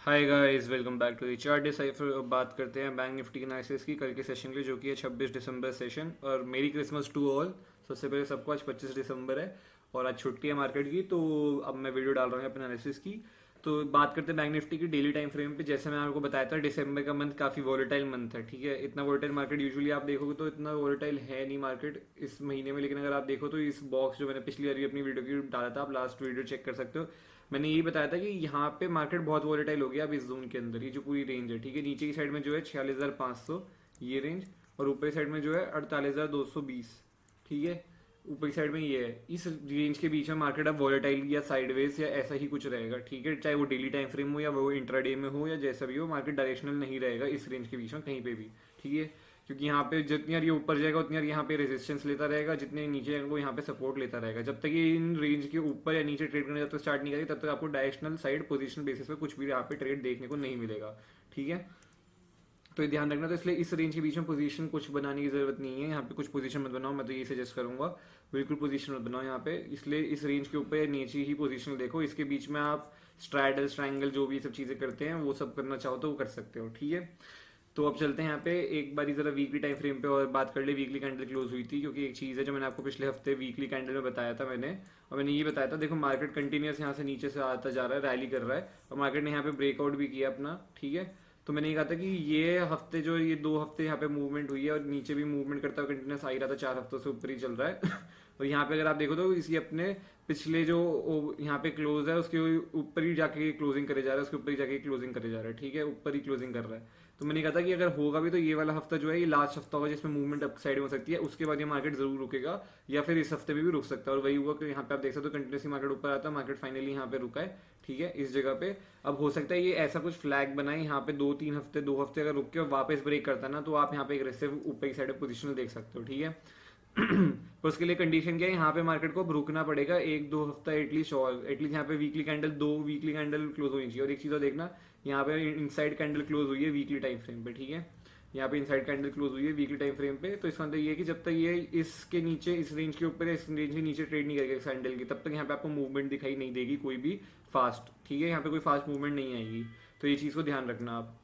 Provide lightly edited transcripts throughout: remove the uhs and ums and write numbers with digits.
Hi guys, welcome back to the chart decipher. अब बात करते हैं बैंक निफ्टी एनालिसिस की कल के सेशन के लिए, जो कि है 26 दिसंबर सेशन। और मेरी क्रिसमस टू ऑल। सबसे पहले सबको आज 25 दिसंबर है और आज छुट्टी है मार्केट की, तो अब मैं वीडियो डाल रहा हूँ अपने एनालिसिस की। तो बात करते हैं बैंक निफ्टी की डेली टाइम फ्रेम पे। जैसे मैं आपको बताया था, दिसंबर का मंथ काफ़ी वॉलेटाइल मंथ है। ठीक है, इतना वॉलेटाइल मार्केट यूजुअली आप देखोगे तो इतना वॉलेटाइल है नहीं मार्केट इस महीने में। लेकिन अगर आप देखो तो इस बॉक्स जो मैंने पिछली बार अपनी वीडियो की डाला था, आप लास्ट वीडियो चेक कर सकते हो। मैंने यही बताया था कि यहाँ पे मार्केट बहुत वॉलेटाइल हो गया अब इस जोन के अंदर। ये जो पूरी रेंज है, ठीक है, नीचे की साइड में जो है 46,500 ये रेंज, और ऊपर साइड में जो है 48,220। ठीक है, ऊपर साइड में ये है। इस रेंज के बीच में मार्केट अब वॉलेटाइल या साइडवेज या ऐसा ही कुछ रहेगा। ठीक है, चाहे वो डेली टाइम फ्रेम हो या वो इंट्राडे में हो या जैसा भी हो, मार्केट डायरेक्शनल नहीं रहेगा इस रेंज के बीच में कहीं पे भी। ठीक है, क्योंकि यहाँ पे जितनी यार ये ऊपर जाएगा उतनी यार यहाँ पे रेजिस्टेंस लेता रहेगा, जितने नीचे जाएगा वो यहाँ पे सपोर्ट लेता रहेगा। जब तक ये इन रेंज के ऊपर या नीचे ट्रेड करने जब तक स्टार्ट नहीं करेगी, तब तक आपको डायरेक्शनल साइड पोजीशन बेसिस पे कुछ भी यहाँ पे ट्रेड देखने को नहीं मिलेगा। ठीक है, तो ये ध्यान रखना। तो इसलिए इस रेंज के बीच में पोजीशन कुछ बनाने की जरूरत नहीं है। यहाँ पे कुछ पोजीशन मत बनाओ, मैं तो ये सजेस्ट करूंगा। बिल्कुल पोजीशन मत बनाओ यहाँ पे। इसलिए इस रेंज के ऊपर या नीचे ही पोजीशन देखो। इसके बीच में आप स्ट्राइडल, ट्रायंगल, जो भी सब चीजें करते हैं वो सब करना चाहो तो वो कर सकते हो। ठीक है, तो अब चलते हैं यहाँ पे एक बारी जरा वीकली टाइम फ्रेम पे और बात कर ले। वीकली कैंडल क्लोज हुई थी, क्योंकि एक चीज़ है जो मैंने आपको पिछले हफ्ते वीकली कैंडल में बताया था मैंने। और मैंने ये बताया था, देखो मार्केट कंटिन्यूस यहाँ से नीचे से आता जा रहा है, रैली कर रहा है, और मार्केट ने यहाँ पे ब्रेकआउट भी किया अपना। ठीक है, तो मैंने ये कहा था कि ये हफ्ते जो ये 2 हफ्ते यहाँ पे मूवमेंट हुई है और नीचे भी मूवमेंट करता हुआ कंटिन्यूस आ ही रहा था, 4 हफ्तों से ऊपर ही चल रहा है। और यहाँ पे अगर आप देखो तो इसी अपने पिछले जो यहाँ पे क्लोज है उसके ऊपर ही जाके क्लोजिंग करे जा रहा है, उसके ऊपर ही जाके क्लोजिंग करे जा रहा है। ठीक है, ऊपर ही क्लोजिंग कर रहा है। तो मैंने कहा था कि अगर होगा भी तो ये वाला हफ्ता जो है ये लास्ट हफ्ता होगा जिसमें मूवमेंट अप साइड में हो सकती है, उसके बाद ये मार्केट जरूर रुकेगा, या फिर इस हफ्ते में भी रुक सकता है। और वही हुआ कि यहाँ पे आप देख सकते हो कंटिन्यूसली मार्केट ऊपर आता है, मार्केट फाइनली यहाँ पे रुका है। ठीक है, इस जगह पे अब हो सकता है ये ऐसा कुछ फ्लैग बनाए यहाँ पे 2-3 हफ्ते, 2 हफ्ते अगर रुक के और वापस ब्रेक करता है ना, तो आप यहाँ पे एग्रेसिव ऊपर की साइड पोजिशन देख सकते हो। ठीक है, तो उसके लिए कंडीशन क्या है, यहाँ पे मार्केट को अब रुकना पड़ेगा 1-2 हफ्ता एटलीस्ट। और एटलीस्ट यहाँ पे weekly candle, 2 weekly candle close होनी चाहिए। और एक चीज़ और देखना, यहाँ पे इनसाइड कैंडल क्लोज हुई है वीकली टाइम फ्रेम पे। ठीक है, यहाँ पे इनसाइड कैंडल क्लोज हुई है वीकली टाइम फ्रेम पे। तो इसका मतलब ये है कि जब तक ये इसके नीचे, इस रेंज के ऊपर, इस रेंज के नीचे ट्रेड नहीं करेगा इस कैंडल की, तब तक यहाँ पे आपको मूवमेंट दिखाई नहीं देगी कोई भी फास्ट। ठीक है, यहाँ पे कोई फास्ट मूवमेंट नहीं आएगी, तो ये चीज़ को ध्यान रखना आप।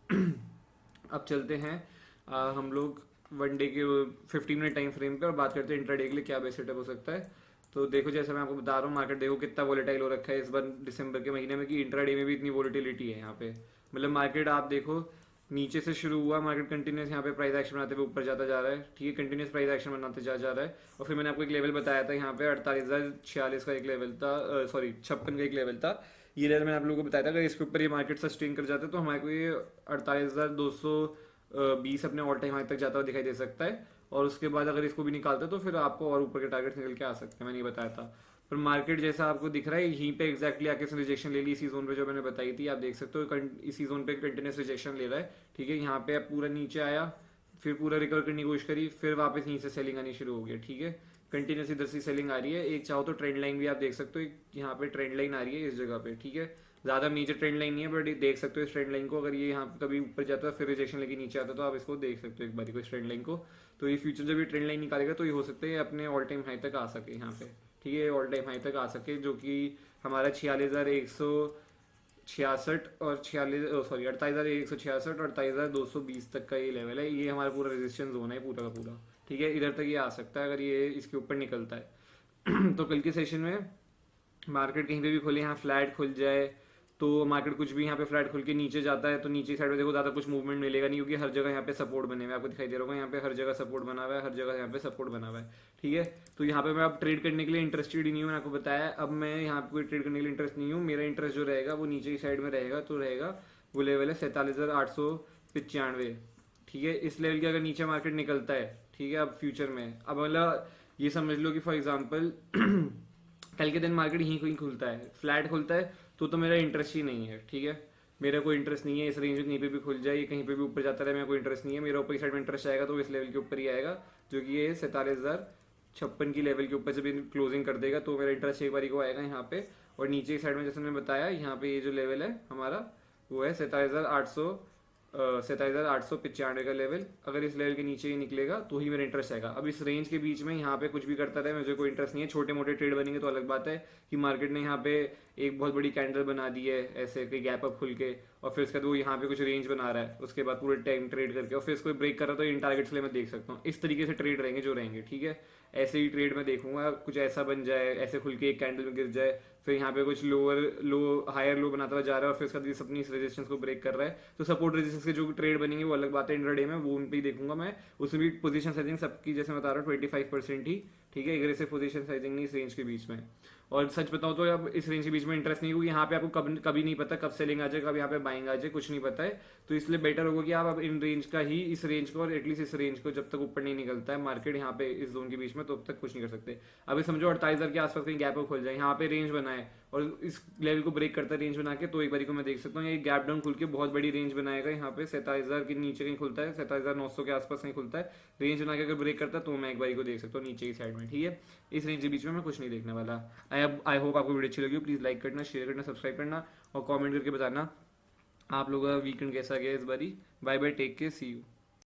अब चलते हैं हम लोग वन डे के 15 मिनट टाइम फ्रेम पे और बात करते हैं इंट्राडे के लिए क्या बेस्ट सेटअप हो सकता है। तो देखो, जैसे मैं आपको बता रहा हूँ, मार्केट देखो कितना वोलेटाइल हो रखा है इस बार दिसंबर के महीने में, कि इंट्राडे में भी इतनी वोलेटिलिटी है यहाँ पे। मतलब मार्केट आप देखो नीचे से शुरू हुआ, मार्केट कंटिन्यूस यहाँ पे प्राइस एक्शन बनाते हुए ऊपर जाता जा रहा है। ठीक है, कंटिन्यूस प्राइस एक्शन बनाते जा रहा है। और फिर मैंने आपको एक लेवल बताया था यहाँ पे 48,046 का एक लेवल था, सॉरी 56 का एक लेवल था। ये लेवल मैंने आप लोगों को बताया था, अगर इसके ऊपर ये मार्केट सस्टेन कर जाता है तो हमारे को ये 48,220 अपने ऑल टाइम हाई तक जाता हुआ दिखाई दे सकता है। और उसके बाद अगर इसको भी निकालता है तो फिर आपको और ऊपर के टारगेट निकल के आ सकते हैं, मैंने ये बताया था। पर मार्केट जैसा आपको दिख रहा है यहीं पे एग्जैक्टली आके इसने रिजेक्शन ले ली, इसी जोन पे जो मैंने बताई थी। आप देख सकते हो इसी जोन पे कंटिन्यूस रिजेक्शन ले रहा है। ठीक है, यहाँ पे पूरा नीचे आया, फिर पूरा रिकवर करने की कोशिश करी, फिर वापस यहीं से सेलिंग आनी शुरू हो गई। ठीक है, कंटिन्यूस इधर से सेलिंग आ रही है। एक चाहो तो ट्रेंड लाइन भी आप देख सकते हो, यहाँ पे ट्रेंड लाइन आ रही है इस जगह पे। ठीक है, ज़्यादा मेजर ट्रेंड लाइन नहीं है, बट देख सकते हो इस ट्रेंड लाइन को। अगर ये यहाँ पे कभी ऊपर जाता है फिर रिजेक्शन लेके नीचे आता है, तो आप इसको देख सकते हो एक बार को, इस ट्रेंड लाइन को। तो ये फ्यूचर जब ये ट्रेंड लाइन निकालेगा तो ये हो सकता है अपने ऑल टाइम हाई तक आ सके यहाँ पे। ठीक है, ऑल टाइम हाई तक आ सके, जो कि हमारा 46,166 और 48,166 और 48,220 तक का ये लेवल है। ये हमारा पूरा रेजिस्टेंस जोन है पूरा का पूरा। ठीक है, इधर तक ये आ सकता है अगर ये इसके ऊपर निकलता है। तो कल के सेशन में मार्केट कहीं पे भी खुले, यहाँ फ्लैट खुल जाए तो मार्केट कुछ भी यहाँ पे फ्लैट खुल के नीचे जाता है तो नीचे साइड में देखो ज़्यादा कुछ मूवमेंट मिलेगा नहीं, क्योंकि हर जगह यहाँ पे सपोर्ट बने हुए हैं। आपको दिखाई दे रहा होगा यहाँ पे हर जगह सपोर्ट बना हुआ है, हर जगह यहाँ पे सपोर्ट बना हुआ है। ठीक है, तो यहाँ पे मैं अब ट्रेड करने के लिए इंटरेस्टेड ही नहीं हूँ, मैंने आपको बताया। अब मैं यहाँ पे कोई ट्रेड करने के लिए इंटरेस्ट नहीं हूँ। मेरा इंटरेस्ट जो रहेगा वो नीचे की साइड में रहेगा, तो रहेगा वो लेवल है 47,895। ठीक है, इस लेवल के अगर नीचे मार्केट निकलता है, ठीक है, अब फ्यूचर में, अब मतलब ये समझ लो कि फॉर एग्जाम्पल कल के दिन मार्केट यहीं कहीं खुलता है, फ्लैट खुलता है, तो मेरा इंटरेस्ट ही नहीं है। ठीक है, मेरा कोई इंटरेस्ट नहीं है इस रेंज में कहीं पे भी खुल जाए, कहीं पे भी ऊपर जाता रहे, मेरा कोई इंटरेस्ट नहीं है। मेरा ऊपर साइड में इंटरेस्ट आएगा तो इस लेवल के ऊपर ही आएगा, जो कि ये 47,056 की लेवल के ऊपर जब क्लोजिंग कर देगा तो मेरा इंटरेस्ट एक बारी को आएगा यहाँ पे। और नीचे की साइड में जैसे मैंने बताया, यहाँ पे ये जो लेवल है हमारा वो है 47,895 का लेवल। अगर इस लेवल के नीचे ही निकलेगा तो ही मेरा इंटरेस्ट आएगा। अब इस रेंज के बीच में यहाँ पे कुछ भी करता रहे, मुझे कोई इंटरेस्ट नहीं है। छोटे मोटे ट्रेड बनेंगे तो अलग बात है कि मार्केट ने यहाँ पे एक बहुत बड़ी कैंडल बना दी है ऐसे कि गैप अप खुल के, और फिर उसके बाद वो यहाँ पे कुछ रेंज बना रहा है, उसके बाद पूरे टाइम ट्रेड करके और फिर इसको ब्रेक कर रहा है तो इन टारगेट्स लिए मैं देख सकता हूँ। इस तरीके से ट्रेड रहेंगे जो रहेंगे, ठीक है। ऐसे ही ट्रेड मैं देखूंगा, कुछ ऐसा बन जाए, ऐसे खुल के एक कैंडल में गिर जाए, फिर यहाँ पे कुछ लोअर लो हायर लो बनाता हुआ जा रहा है और फिर उसका इस अपनी इस रेजिस्टेंस को ब्रेक कर रहा है, तो सपोर्ट रेजिस्टेंस के जो ट्रेड बनेंगे वो अलग बात है इंट्राडे में, वो उन पे ही देखूंगा मैं। उसमें भी पोजीशन साइजिंग सबकी जैसे मैं बता रहा हूँ 25% ही, ठीक है। एग्रेसिव पोजीशन साइजिंग नहीं इस रेंज के बीच में। और सच बताऊं तो अब इस रेंज के बीच में इंटरेस्ट नहीं, क्योंकि यहाँ पे आपको कभी नहीं पता कब सेलिंग आ जाए, कब यहाँ पे बाइंग आ जाए, कुछ नहीं पता है। तो इसलिए बेटर होगा कि आप अब इन रेंज का ही, इस रेंज को और एटलीस्ट इस रेंज को जब तक ऊपर नहीं निकलता है मार्केट यहाँ पे इस जोन के बीच में, तो अब तक कुछ नहीं कर सकते। अभी समझो 48,000 के आसपास कहीं गैप खोल जाए, यहाँ पे रेंज बनाए और इस लेवल को ब्रेक करता है रेंज बना के, तो एक बारी को मैं देख सकता हूँ ये गैप डाउन खुल के बहुत बड़ी रेंज बनाएगा। यहाँ पे 47,000 के नीचे कहीं खुलता है, 47,900 के आसपास कहीं खुलता है, रेंज बना के अगर ब्रेक करता है तो मैं एक बारी को देख सकता हूँ नीचे की साइड में, ठीक है। इस रेंज के बीच में मैं कुछ नहीं देखने वाला। आई होप आपको वीडियो अच्छी लगी हो, प्लीज़ लाइक करना, शेयर करना, सब्सक्राइब करना और कमेंट करके बताना आप लोगों का वीकेंड कैसा गया इस बारी। Bye bye, take care, see you.